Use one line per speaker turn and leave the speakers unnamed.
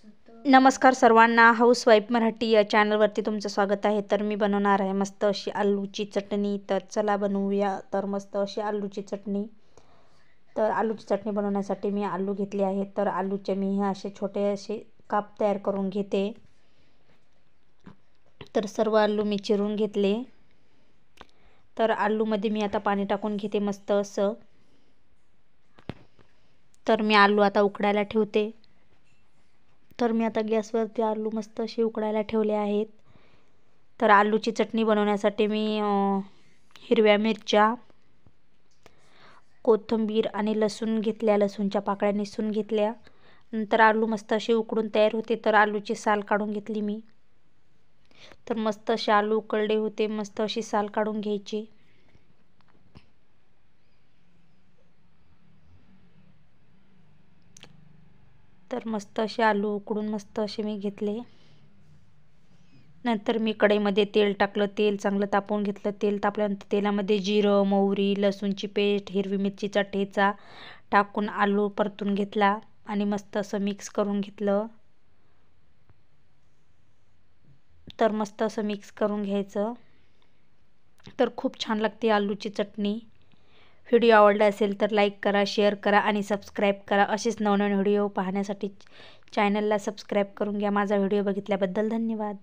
नमस्कार सर्वांना, हाऊसवाईफ मराठी या चॅनलवरती तुमचं स्वागत आहे। तर मी बनवणार आहे मस्त अशी आलूची चटणी। तर चला बनवूया। तर मस्त अशी आलूची चटणी। तर आलूची चटणी बनवण्यासाठी मी आलू घेतले आहेत। तर आलूचे मी हे असे छोटे असे काप तयार करून घेते। तर सर्व आलू मी चिरून घेतले। तर आलूमध्ये मी आता पाणी टाकून घेते मस्त असं। तर मी आलू आता उकडायला ठेवते। तर मी आता गॅसवरती आलू मस्त असे उकडायला ठेवले आहेत। तर आलूची चटणी बनवण्यासाठी मी हिरव्या मिरच्या, कोथिंबीर आणि लसूण घेतल्या। लसूणच्या पाकळ्या निसून घेतल्या। नंतर आलू मस्त असे उकडून तयार होते। तर आलूची साल काढून घेतली मी। तर मस्त असे आलू उकळले होते, मस्त अशी साल काढून घ्यायची। तर मस्त असे आलू उकडून मस्त असे मी घेतले। नंतर मी कढईमध्ये तेल टाकलं। तेल चांगलं तापवून घेतलं। तेल तापल्यानंतर तेलामध्ये जिरं, मोहरी, लसूणची पेस्ट, हिरवी मिरचीचा ठेचा टाकून आलू परतून घेतला आणि मस्त असं मिक्स करून घेतलं। तर मस्त असं मिक्स करून घ्यायचं। तर खूप छान लागते आलूची चटणी। व्हिडिओ आवडला असेल तर लाईक करा, शेअर करा आणि सबस्क्राईब करा। असेच नवनवीन व्हिडिओ पाहण्यासाठी चॅनलला सबस्क्राईब करून घ्या। माझा व्हिडिओ बघितल्याबद्दल धन्यवाद।